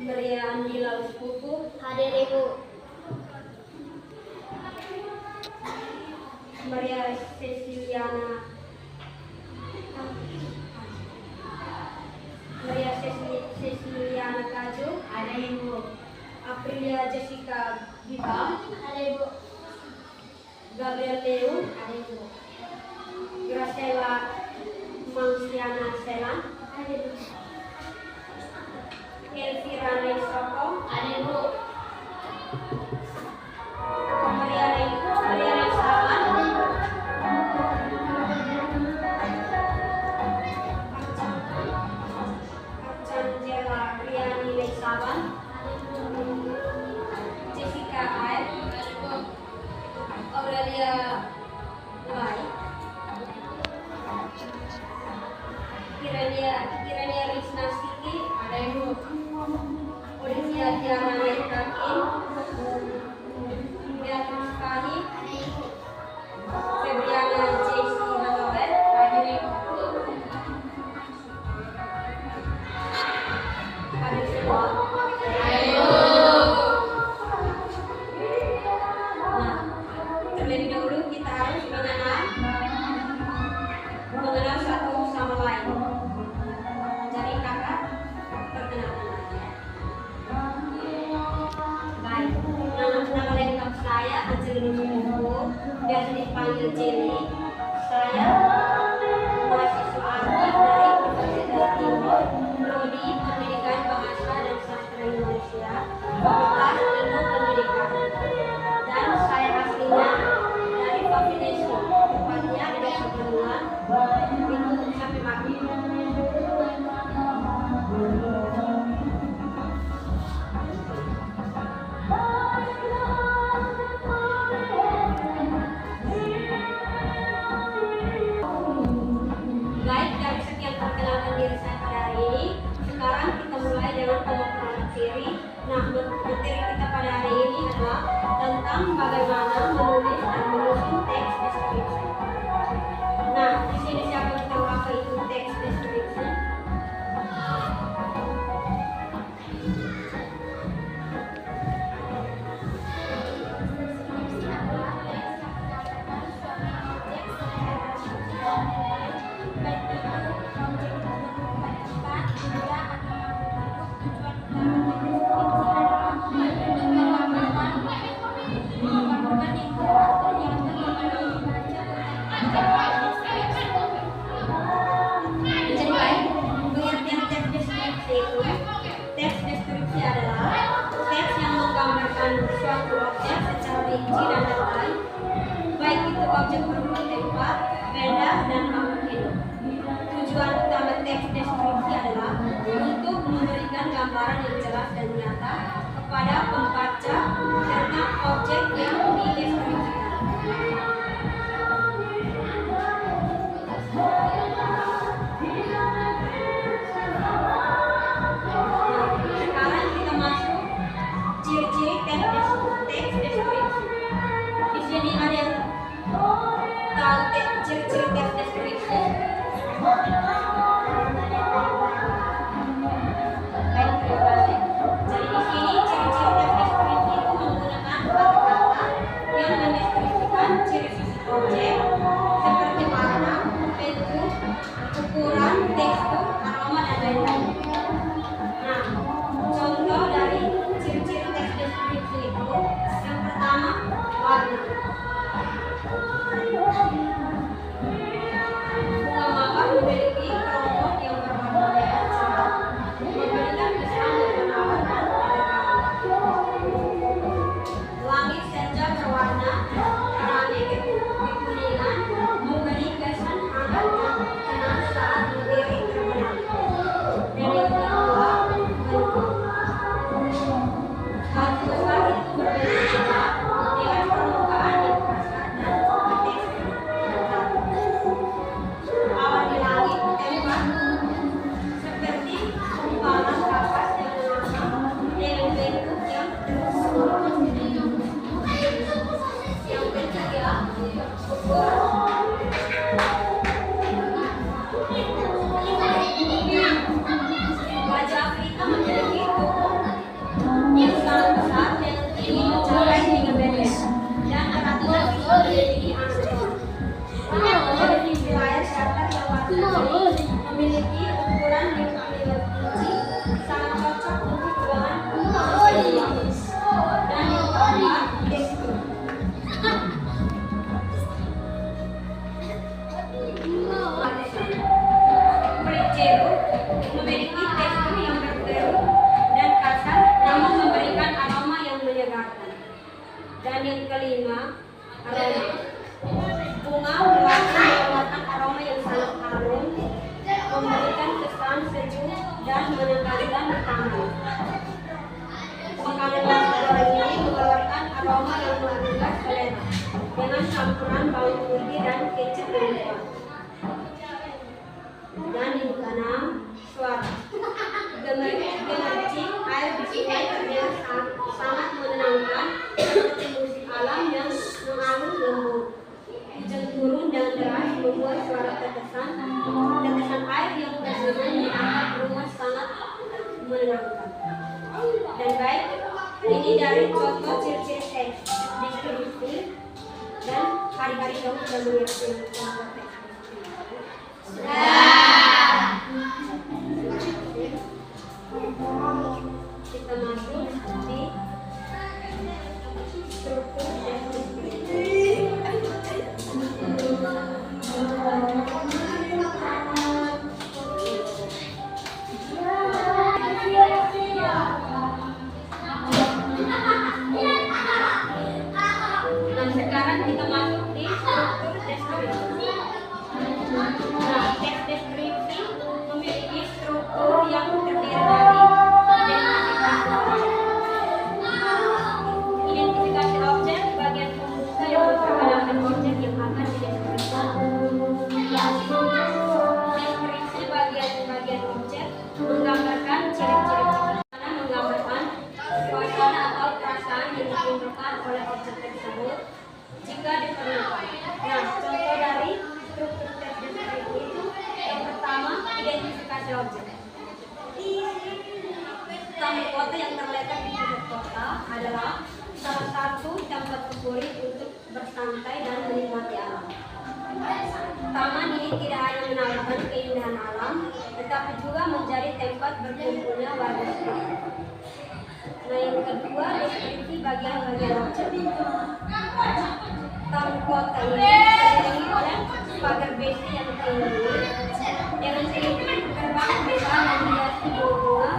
Maria Andila Uskupu. Hadir Ibu. Maria Ceciliana. Maria Ceciliana Kaju. Ada Ibu. Aprilia Jessica Bibam. Ada Ibu. Gabriel Leu. Ada Ibu. Graciela Mangsiana Selan. Ada Ibu. Elvira Soko. Ada Ibu. Maria Sawan. Arcangela Riani Leisawan. Jessica Air. Aurelia Lai. Kirania Risna Siti. Ada Ibu. Olivia Tiara Netakin. Beatrice Fahi. Ada Ibu. Febriana JC Hanover. Hadir Ibu. Hadir semua. Nah, terlebih dahulu kita harus mengenal satu sama lain. Jadi kakak perkenalkan aja. Baik, nama lengkap saya Angelina Sukupu, biasa dipanggil Jelly. Saya mahasiswa aktif dari Universitas Timur, Prodi Pendidikan Bahasa dan Sastra Indonesia, Fakultas Ilmu Pendidikan. Dan saya aslinya dari Provinsi, tepatnya di Desa Bendungan, itu sampai mati. Baik, dari sekian perkenalkan diri saya pada hari ini, sekarang kita mulai dengan pemaparan materi. Nah, materi kita pada hari ini adalah tentang bagaimana menulis dan menyusun teks deskripsi. Nah, di sini siapa yang tahu apa itu teks deskripsi? Jadi baik, pengertian teks deskripsi itu, teks deskripsi adalah teks yang menggambarkan suatu objek secara rinci dan detail, baik itu objek berupa tempat, benda, dan makhluk hidup. Tujuan utama teks deskripsi adalah untuk memberikan gambaran yang jelas dan nyata kepada pembaca tentang objek yang dideskripsikan. Sekarang kita masuk ciri-ciri teks deskripsi. Di sini ada yang tahu ciri-ciri teks deskripsi. dengan campuran bawang putih dan kecap rempah. Dan yang keenam, suara. Gemercik air di sungai terdengar sangat menenangkan seperti musik alam yang mengalun lembut. Hujan turun dan deras membuat suara tetesan air yang bergema mengangkat rumah sangat menenangkan. Dan baik, ini dari contoh ciri-ciri teks deskripsi dan hari-hari kamu sudah mengerti contoh teks kita masuk di struktur deskripsi. Nah, sekarang kita masuk di struktur deskripsi. Nah, teks deskripsi memiliki struktur yang terdiri dari identifikasi objek, bagian pembuka yang memperkenalkan objek yang akan dideskripsikan. Deskripsi bagian-bagian objek menggambarkan ciri-ciri suasana, menggambarkan suasana atau perasaan yang ditimbulkan oleh objek tersebut jika diperlukan. Nah, contoh dari struktur teks deskripsi itu yang pertama, identifikasi objek. Taman kota yang terletak di pusat kota adalah salah satu tempat favorit untuk bersantai dan menikmati alam. Taman ini tidak hanya menawarkan keindahan alam, tetapi juga menjadi tempat berkumpulnya warga sekitar. Nah, yang kedua, deskripsi bagian-bagian objek. Taman kota ini dikelilingi oleh pagar besi yang tinggi dengan dinding gerbang besar yang dihiasi bunga.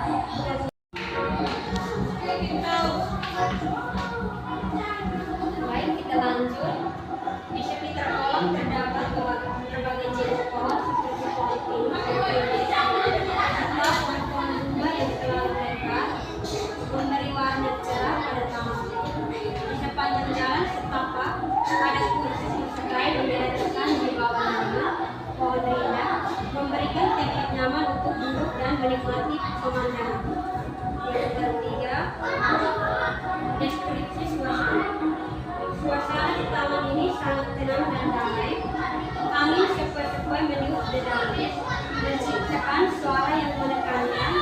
Baik, kita lanjut. Di sekitar kolam terdapat berbagai jenis pohon seperti pohon pinus, atau pohon bunga yang selalu lebat, memberi warna cerah pada taman. Di sepanjang jalan setapak ada kursi sesuai menjadikan di bawahnya pohon rindang, memberikan tempat nyaman untuk duduk dan menikmati pemandangan. Yang ketiga, deskripsi suasana. Suasana di taman ini sangat tenang dan damai. Angin sepoi-sepoi meniup dedaunan, menciptakan suara yang menekankan,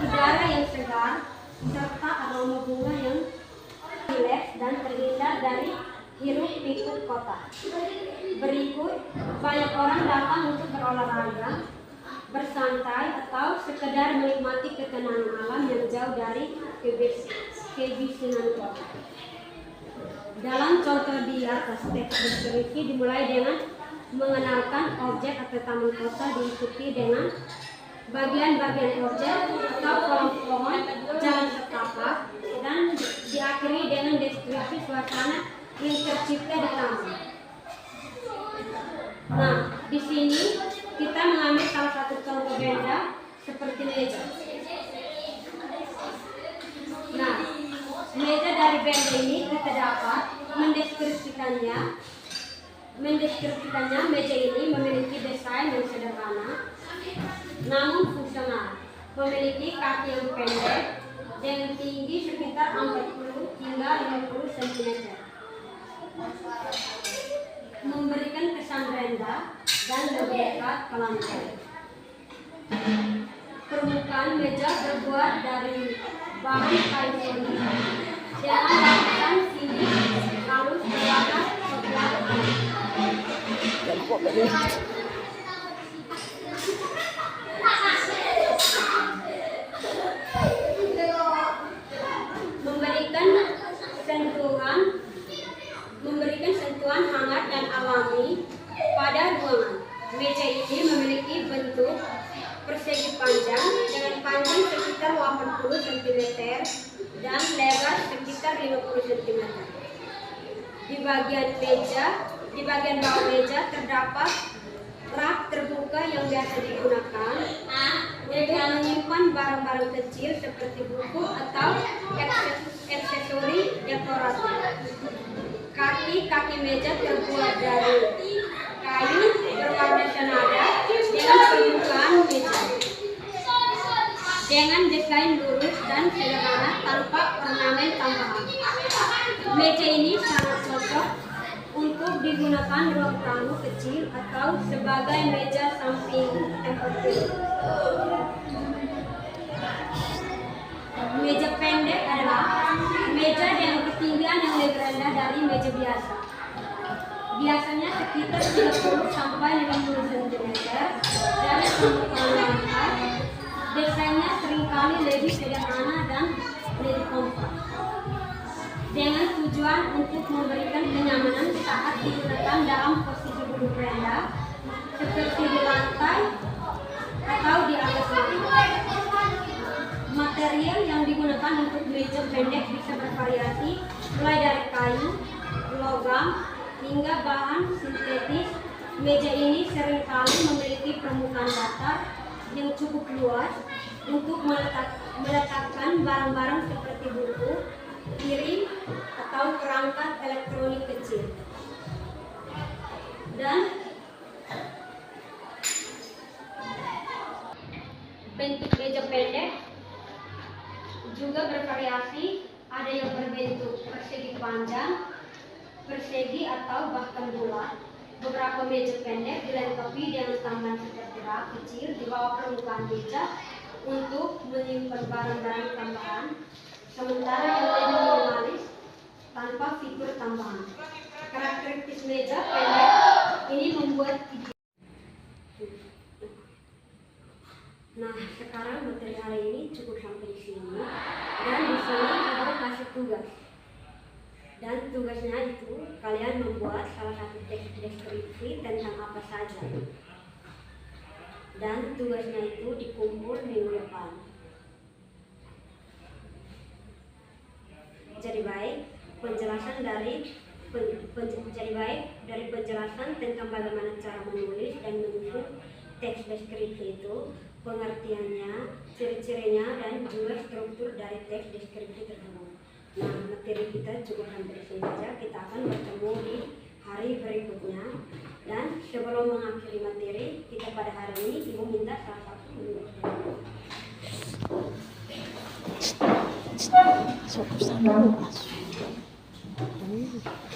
udara yang segar, serta aroma bunga yang rileks dan terhindar dari hiruk pikuk kota. Berikut, banyak orang datang untuk berolahraga, bersantai, atau sekedar menikmati ketenangan alam yang jauh dari kebisingan kota. Dalam contoh di atas, teks deskripsi dimulai dengan mengenalkan objek atau taman kota, diikuti dengan bagian-bagian objek atau kolom pohon, jalan setapak, dan diakhiri dengan deskripsi suasana yang tercipta di taman. Nah, di sini kita mengambil salah satu contoh benda seperti meja. Nah, meja dari benda ini kita dapat mendeskripsikannya. Meja ini memiliki desain yang sederhana namun fungsional, memiliki kaki yang pendek dengan tinggi sekitar 40 hingga 50 cm, memberikan kesan rendah dan lebih dekat ke lantai. Permukaan meja terbuat dari bahan kayu poni dengan lapisan sini halus berwarna coklat alam. Memberikan sentuhan hangat dan alami pada ruangan. Meja ini memiliki bentuk persegi panjang dengan panjang sekitar 80 cm dan lebar sekitar 50 cm. Di bagian bawah meja terdapat rak terbuka yang biasa digunakan untuk menyimpan barang-barang kecil seperti buku atau aksesori dekoratif. Kaki-kaki dari kayu berwarna senada dengan permukaan meja dengan desain lurus dan sederhana tanpa ornamen tambahan. Meja ini sangat cocok untuk digunakan ruang tamu kecil atau sebagai meja samping tempat tidur. Meja pendek adalah meja dengan ketinggian yang lebih rendah dari meja biasa. Biasanya sekitar 30 sampai 50 cm dari permukaan lantai. Desainnya seringkali lebih sederhana dan lebih kompak. Dengan tujuan untuk memberikan kenyamanan saat digunakan dalam posisi duduk rendah, seperti di lantai atau di atas lantai. Material yang digunakan untuk meja pendek bisa bervariasi, mulai dari kayu, logam, hingga bahan sintetis. Meja ini seringkali memiliki permukaan datar yang cukup luas untuk meletakkan barang-barang seperti buku, piring, atau perangkat elektronik kecil. Dan bentuk meja pendek juga bervariasi, ada yang berbentuk persegi panjang, persegi, atau bahkan bulat. Beberapa meja pendek dilengkapi dengan tambahan seperti rak kecil di bawah permukaan meja untuk menyimpan barang-barang tambahan, sementara yang lebih minimalis tanpa fitur tambahan. Karakteristik meja pendek ini membuat Nah, sekarang materi hari ini cukup sampai di sini, dan di sini kita kasih tugas. Dan tugasnya itu kalian membuat salah satu teks deskripsi tentang apa saja. Dan tugasnya itu dikumpul minggu depan. Jadi baik dari penjelasan tentang bagaimana cara menulis dan menyusun teks deskripsi itu, pengertiannya, ciri-cirinya, dan juga struktur dari teks deskripsi tersebut. Nah, materi kita cukup sampai sini saja. Kita akan bertemu di hari berikutnya. Dan sebelum mengakhiri materi kita pada hari ini, Ibu minta salah satu menurut.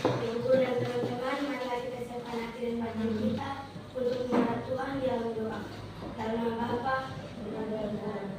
Ibu dan teman-teman, marilah kita siapkan hati dan batin kita untuk menghadap Tuhan dalam doa. Dalam nama Bapa dan Putra dan Roh Kudus.